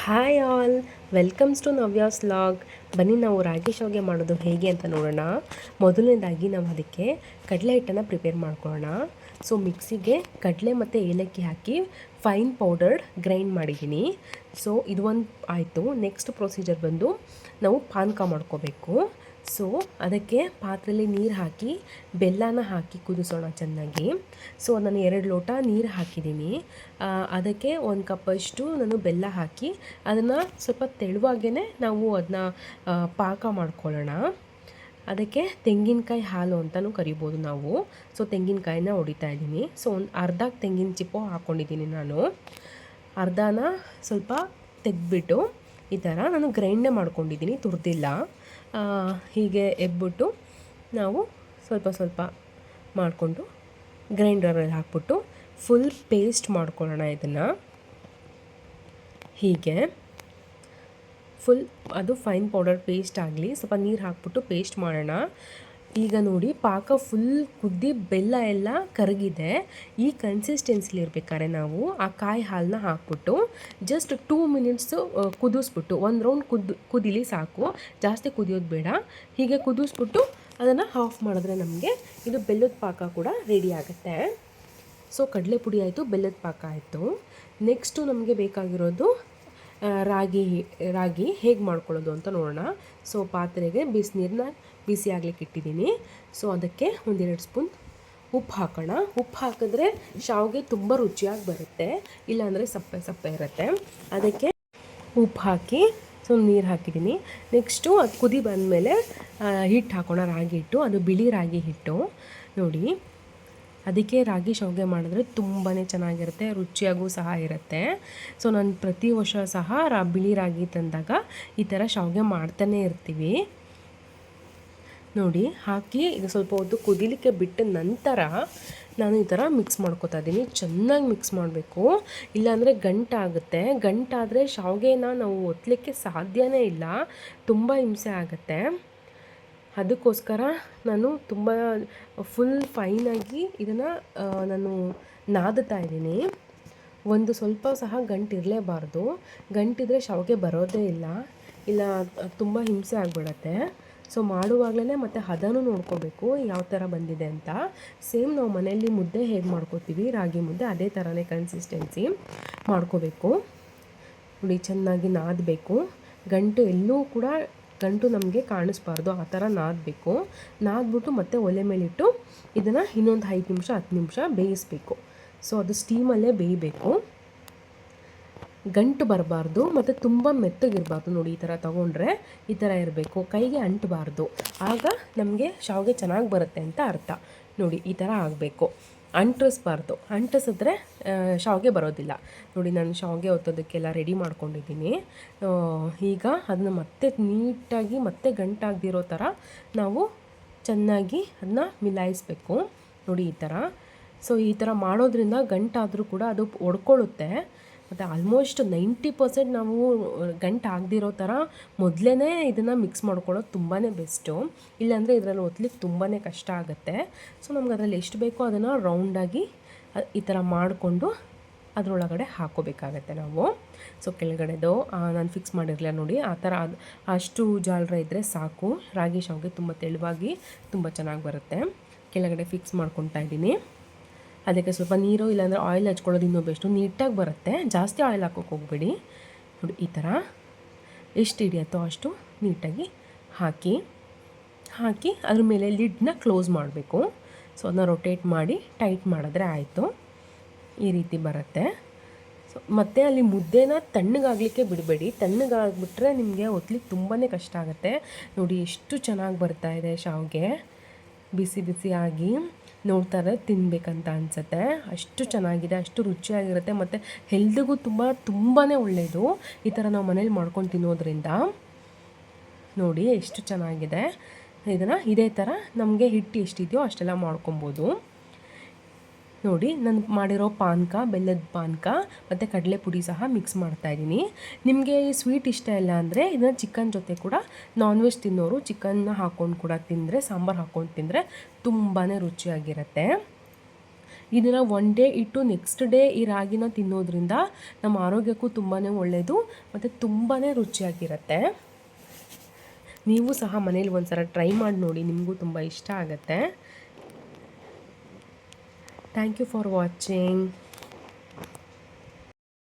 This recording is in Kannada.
Hi all, welcomes to Navya's vlog. ಬನ್ನಿ ನಾವು ರಾಗಿ ಶಾವಿಗೆ ಮಾಡೋದು ಹೇಗೆ ಅಂತ ನೋಡೋಣ. ಮೊದಲನೇದಾಗಿ ನಾವು ಅದಕ್ಕೆ ಕಡಲೆ ಹಿಟ್ಟನ್ನು ಪ್ರಿಪೇರ್ ಮಾಡ್ಕೊಳ್ಳೋಣ. ಸೊ ಮಿಕ್ಸಿಗೆ ಕಡಲೆ ಮತ್ತು ಏಲಕ್ಕಿ ಹಾಕಿ ಫೈನ್ ಪೌಡರ್ಡ್ ಗ್ರೈಂಡ್ ಮಾಡಿದ್ದೀನಿ. ಸೊ ಇದು ಒಂದು ಆಯಿತು. ನೆಕ್ಸ್ಟ್ ಪ್ರೊಸೀಜರ್ ಬಂದು ನಾವು ಪಾನಕ ಮಾಡ್ಕೋಬೇಕು. ಸೊ ಅದಕ್ಕೆ ಪಾತ್ರೆಯಲ್ಲಿ ನೀರು ಹಾಕಿ ಬೆಲ್ಲನ ಹಾಕಿ ಕುದಿಸೋಣ ಚೆನ್ನಾಗಿ. ಸೊ ನಾನು 2 ಲೋಟ ನೀರು ಹಾಕಿದ್ದೀನಿ. ಅದಕ್ಕೆ 1 ಕಪ್ಪಷ್ಟು ನಾನು ಬೆಲ್ಲ ಹಾಕಿ ಅದನ್ನು ಸ್ವಲ್ಪ ತೆಳುವಾಗೇ ನಾವು ಅದನ್ನ ಪಾಕ ಮಾಡ್ಕೊಳ್ಳೋಣ. ಅದಕ್ಕೆ ತೆಂಗಿನಕಾಯಿ ಹಾಲು ಅಂತಲೂ ಕರಿಬೋದು ನಾವು. ಸೊ ತೆಂಗಿನಕಾಯಿನ ಹೊಡಿತಾ ಇದ್ದೀನಿ. ಸೊ ಒಂದು ಅರ್ಧ ತೆಂಗಿನ ಚಿಪ್ಪು ಹಾಕ್ಕೊಂಡಿದ್ದೀನಿ ನಾನು. ಅರ್ಧನ ಸ್ವಲ್ಪ ತೆಗೆದ್ಬಿಟ್ಟು ಈ ಥರ ನಾನು ಗ್ರೈಂಡೇ ಮಾಡ್ಕೊಂಡಿದ್ದೀನಿ, ತುರಿದಿಲ್ಲ. ಹೀಗೆ ಎಬ್ಬಿಟ್ಟು ನಾವು ಸ್ವಲ್ಪ ಸ್ವಲ್ಪ ಮಾಡಿಕೊಂಡು ಗ್ರೈಂಡರಲ್ಲಿ ಹಾಕ್ಬಿಟ್ಟು ಫುಲ್ ಪೇಸ್ಟ್ ಮಾಡ್ಕೊಳ್ಳೋಣ. ಇದನ್ನು ಹೀಗೆ ಫುಲ್ ಅದು ಫೈನ್ ಪೌಡರ್ ಪೇಸ್ಟ್ ಆಗಲಿ. ಸ್ವಲ್ಪ ನೀರು ಹಾಕ್ಬಿಟ್ಟು ಪೇಸ್ಟ್ ಮಾಡೋಣ. ಈಗ ನೋಡಿ, ಪಾಕ ಫುಲ್ ಕುದ್ದಿ ಬೆಲ್ಲ ಎಲ್ಲ ಕರಗಿದೆ. ಈ ಕನ್ಸಿಸ್ಟೆನ್ಸಿಲಿ ಇರಬೇಕಾದ್ರೆ ನಾವು ಆ ಕಾಯಿ ಹಾಲನ್ನ ಹಾಕ್ಬಿಟ್ಟು ಜಸ್ಟ್ 2 ಮಿನಿಟ್ಸು ಕುದಿಸ್ಬಿಟ್ಟು, 1 ರೌಂಡ್ ಕುದಿಲಿ ಸಾಕು, ಜಾಸ್ತಿ ಕುದಿಯೋದು ಬೇಡ. ಹೀಗೆ ಕುದಿಸ್ಬಿಟ್ಟು ಅದನ್ನು ಆಫ್ ಮಾಡಿದ್ರೆ ನಮಗೆ ಇದು ಬೆಲ್ಲದ ಪಾಕ ಕೂಡ ರೆಡಿ ಆಗುತ್ತೆ. ಸೊ ಕಡಲೆ ಪುಡಿ ಆಯಿತು, ಬೆಲ್ಲದ ಪಾಕ ಆಯಿತು. ನೆಕ್ಸ್ಟು ನಮಗೆ ಬೇಕಾಗಿರೋದು ರಾಗಿ ಹೇಗೆ ಮಾಡ್ಕೊಳ್ಳೋದು ಅಂತ ನೋಡೋಣ. ಸೊ ಪಾತ್ರೆಗೆ ಬಿಸಿನೀರನ್ನ ಬಿಸಿ ಆಗ್ಲಿಕ್ಕೆ ಇಟ್ಟಿದ್ದೀನಿ. ಸೊ ಅದಕ್ಕೆ 1-2 ಸ್ಪೂನ್ ಉಪ್ಪು ಹಾಕೋಣ. ಉಪ್ಪು ಹಾಕಿದ್ರೆ ಶಾವಿಗೆ ತುಂಬ ರುಚಿಯಾಗಿ ಬರುತ್ತೆ, ಇಲ್ಲಾಂದರೆ ಸಪ್ಪೆ ಸಪ್ಪೆ ಇರುತ್ತೆ. ಅದಕ್ಕೆ ಉಪ್ಪು ಹಾಕಿ ಸೊ ನೀರು ಹಾಕಿದ್ದೀನಿ. ನೆಕ್ಸ್ಟು ಅದು ಕುದಿ ಬಂದಮೇಲೆ ಹಿಟ್ಟು ಹಾಕೋಣ, ರಾಗಿ ಹಿಟ್ಟು. ಅದು ಬಿಳಿ ರಾಗಿ ಹಿಟ್ಟು ನೋಡಿ. ಅದಕ್ಕೆ ರಾಗಿ ಶಾವಿಗೆ ಮಾಡಿದ್ರೆ ತುಂಬಾ ಚೆನ್ನಾಗಿರುತ್ತೆ, ರುಚಿಯಾಗೂ ಸಹ ಇರುತ್ತೆ. ಸೊ ನಾನು ಪ್ರತಿ ವರ್ಷ ಸಹ ಬಿಳಿ ರಾಗಿ ತಂದಾಗ ಈ ಥರ ಶಾವಿಗೆ ಮಾಡ್ತಾನೇ ಇರ್ತೀವಿ ನೋಡಿ. ಹಾಕಿ ಇದು ಸ್ವಲ್ಪ ಹೊತ್ತು ಕುದಿಲಿಕ್ಕೆ ಬಿಟ್ಟ ನಂತರ ನಾನು ಈ ಥರ ಮಿಕ್ಸ್ ಮಾಡ್ಕೊತಾ ಇದ್ದೀನಿ. ಚೆನ್ನಾಗಿ ಮಿಕ್ಸ್ ಮಾಡಬೇಕು, ಇಲ್ಲಾಂದರೆ ಗಂಟಾಗುತ್ತೆ. ಗಂಟಾದರೆ ಶಾವಿಗೆನ ನಾವು ಒತ್ತಲಿಕ್ಕೆ ಸಾಧ್ಯನೇ ಇಲ್ಲ, ತುಂಬ ಹಿಂಸೆ ಆಗುತ್ತೆ. ಅದಕ್ಕೋಸ್ಕರ ನಾನು ತುಂಬ ಫುಲ್ ಫೈನಾಗಿ ಇದನ್ನು ನಾನು ನಾದುತ್ತಾ ಇದ್ದೀನಿ. ಒಂದು ಸ್ವಲ್ಪ ಸಹ ಗಂಟಿರಲೇಬಾರ್ದು. ಗಂಟಿದ್ರೆ ಶಾವಿಗೆ ಬರೋದೇ ಇಲ್ಲ ತುಂಬ ಹಿಂಸೆ ಆಗಿಬಿಡತ್ತೆ. ಸೊ ಮಾಡುವಾಗಲೇ ಮತ್ತು ಹದನೂ ನೋಡ್ಕೋಬೇಕು ಯಾವ ಥರ ಬಂದಿದೆ ಅಂತ. ಸೇಮ್ ನಾವು ಮನೆಯಲ್ಲಿ ಮುದ್ದೆ ಹೇಗೆ ಮಾಡ್ಕೋತೀವಿ, ರಾಗಿ ಮುದ್ದೆ, ಅದೇ ಥರನೇ ಕನ್ಸಿಸ್ಟೆನ್ಸಿ ಮಾಡ್ಕೋಬೇಕು ನೋಡಿ. ಚೆನ್ನಾಗಿ ನಾದಬೇಕು. ಗಂಟು ಎಲ್ಲೂ ಕೂಡ ಗಂಟು ನಮಗೆ ಕಾಣಿಸ್ಬಾರ್ದು, ಆ ಥರ ನಾದಬೇಕು. ನಾದ್ಬಿಟ್ಟು ಮತ್ತೆ ಒಲೆ ಮೇಲಿಟ್ಟು ಇದನ್ನು ಇನ್ನೊಂದು 5 ನಿಮಿಷ 10 ನಿಮಿಷ ಬೇಯಿಸಬೇಕು. ಸೊ ಅದು ಸ್ಟೀಮಲ್ಲೇ ಬೇಯಬೇಕು, ಗಂಟು ಬರಬಾರ್ದು ಮತ್ತು ತುಂಬ ಮೆತ್ತಗಿರಬಾರ್ದು ನೋಡಿ. ಈ ಥರ ತೊಗೊಂಡ್ರೆ ಈ ಥರ ಇರಬೇಕು, ಕೈಗೆ ಅಂಟಬಾರ್ದು. ಆಗ ನಮಗೆ ಶಾವಿಗೆ ಚೆನ್ನಾಗಿ ಬರುತ್ತೆ ಅಂತ ಅರ್ಥ ನೋಡಿ. ಈ ಥರ ಆಗಬೇಕು, ಅಂಟಿಸ್ಬಾರ್ದು. ಅಂಟಿಸಿದ್ರೆ ಶಾವಿಗೆ ಬರೋದಿಲ್ಲ ನೋಡಿ. ನಾನು ಶಾವಿಗೆ ಒತ್ತೋದಕ್ಕೆಲ್ಲ ರೆಡಿ ಮಾಡ್ಕೊಂಡಿದ್ದೀನಿ. ಈಗ ಅದನ್ನ ಮತ್ತೆ ನೀಟಾಗಿ ಮತ್ತೆ ಗಂಟಾಗದಿರೋ ಥರ ನಾವು ಚೆನ್ನಾಗಿ ಅದನ್ನ ಮಿಲಾಯಿಸ್ಬೇಕು ನೋಡಿ, ಈ ಥರ. ಸೊ ಈ ಥರ ಮಾಡೋದ್ರಿಂದ ಗಂಟಾದರೂ ಕೂಡ ಅದು ಒಡ್ಕೊಳ್ಳುತ್ತೆ. ಮತ್ತು ಆಲ್ಮೋಸ್ಟ್ 90% ನಾವು ಗಂಟು ಆಗದಿರೋ ಥರ ಮೊದಲೇ ಇದನ್ನು ಮಿಕ್ಸ್ ಮಾಡ್ಕೊಳ್ಳೋದು ತುಂಬಾ ಬೆಸ್ಟು. ಇಲ್ಲಾಂದರೆ ಇದರಲ್ಲಿ ಒತ್ತಲಿಕ್ಕೆ ತುಂಬಾ ಕಷ್ಟ ಆಗುತ್ತೆ. ಸೊ ನಮ್ಗೆ ಅದರಲ್ಲಿ ಎಷ್ಟು ಬೇಕೋ ಅದನ್ನು ರೌಂಡಾಗಿ ಈ ಥರ ಮಾಡಿಕೊಂಡು ಅದರೊಳಗಡೆ ಹಾಕೋಬೇಕಾಗತ್ತೆ ನಾವು. ಸೊ ಕೆಳಗಡೆದು ನಾನು ಫಿಕ್ಸ್ ಮಾಡಿರಲಿಲ್ಲ ನೋಡಿ, ಆ ಥರ ಅಷ್ಟು ಜಾಲರ ಇದ್ದರೆ ಸಾಕು. ರಾಗಿ ಶಾವಿಗೆ ತುಂಬ ತೆಳುವಾಗಿ ತುಂಬ ಚೆನ್ನಾಗಿ ಬರುತ್ತೆ. ಕೆಳಗಡೆ ಫಿಕ್ಸ್ ಮಾಡ್ಕೊತಾ ಇದ್ದೀನಿ. ಅದಕ್ಕೆ ಸ್ವಲ್ಪ ನೀರು ಇಲ್ಲಾಂದರೆ ಆಯಿಲ್ ಹಚ್ಕೊಳ್ಳೋದು ಇನ್ನೂ ಬೆಸ್ಟು, ನೀಟಾಗಿ ಬರುತ್ತೆ. ಜಾಸ್ತಿ ಆಯಿಲ್ ಹಾಕೋಕೆ ಹೋಗಬೇಡಿ ನೋಡಿ. ಈ ಥರ ಎಷ್ಟು ಹಿಡಿಯುತ್ತೋ ಅಷ್ಟು ನೀಟಾಗಿ ಹಾಕಿ ಅದ್ರ ಮೇಲೆ ಲಿಡ್ನ ಕ್ಲೋಸ್ ಮಾಡಬೇಕು. ಸೊ ಅದನ್ನ ರೊಟೇಟ್ ಮಾಡಿ ಟೈಟ್ ಮಾಡಿದ್ರೆ ಆಯಿತು, ಈ ರೀತಿ ಬರುತ್ತೆ. ಸೊ ಮತ್ತು ಅಲ್ಲಿ ಮುದ್ದೆನ ತಣ್ಣಗಾಗಲಿಕ್ಕೆ ಬಿಡಬೇಡಿ. ತಣ್ಣಗಾಗ್ಬಿಟ್ರೆ ನಿಮಗೆ ಒತ್ತಲಿಕ್ಕೆ ತುಂಬಾ ಕಷ್ಟ ಆಗುತ್ತೆ ನೋಡಿ. ಎಷ್ಟು ಚೆನ್ನಾಗಿ ಬರ್ತಾಯಿದೆ ಶಾವಿಗೆ, ಬಿಸಿ ಬಿಸಿಯಾಗಿ ನೋಡ್ತಾರೆ ತಿನ್ನಬೇಕಂತ ಅನಿಸುತ್ತೆ. ಅಷ್ಟು ಚೆನ್ನಾಗಿದೆ, ಅಷ್ಟು ರುಚಿಯಾಗಿರುತ್ತೆ ಮತ್ತು ಹೆಲ್ದಿಗೂ ತುಂಬಾ ಒಳ್ಳೆಯದು ಈ ಥರ ನಾವು ಮನೇಲಿ ಮಾಡ್ಕೊಂಡು ತಿನ್ನೋದ್ರಿಂದ ನೋಡಿ. ಎಷ್ಟು ಚೆನ್ನಾಗಿದೆ. ಇದನ್ನು ಇದೇ ಥರ ನಮಗೆ ಹಿಟ್ಟು ಎಷ್ಟಿದೆಯೋ ಅಷ್ಟೆಲ್ಲ ಮಾಡ್ಕೊಬೋದು ನೋಡಿ. ನಾನು ಮಾಡಿರೋ ಪಾನಕ, ಬೆಲ್ಲದ ಪಾನಕ ಮತ್ತು ಕಡಲೆ ಪುಡಿ ಸಹ ಮಿಕ್ಸ್ ಮಾಡ್ತಾಯಿದ್ದೀನಿ. ನಿಮಗೆ ಸ್ವೀಟ್ ಇಷ್ಟ ಇಲ್ಲ ಅಂದರೆ ಇದನ್ನು ಚಿಕನ್ ಜೊತೆ ಕೂಡ, ನಾನ್ ವೆಜ್ ತಿನ್ನೋರು ಚಿಕನ್ನ ಹಾಕ್ಕೊಂಡು ಕೂಡ ತಿಂದರೆ, ಸಾಂಬಾರು ಹಾಕ್ಕೊಂಡು ತಿಂದರೆ ತುಂಬಾ ರುಚಿಯಾಗಿರುತ್ತೆ. ಇದನ್ನು ಒನ್ ಡೇ ಇಟ್ಟು ನೆಕ್ಸ್ಟ್ ಡೇ ಈ ರಾಗಿನ ತಿನ್ನೋದ್ರಿಂದ ನಮ್ಮ ಆರೋಗ್ಯಕ್ಕೂ ತುಂಬಾ ಒಳ್ಳೆಯದು ಮತ್ತು ತುಂಬಾ ರುಚಿಯಾಗಿರುತ್ತೆ. ನೀವು ಸಹ ಮನೇಲಿ ಒಂದು ಸಲ ಟ್ರೈ ಮಾಡಿ ನೋಡಿ, ನಿಮಗೂ ತುಂಬ ಇಷ್ಟ ಆಗುತ್ತೆ. Thank you for watching.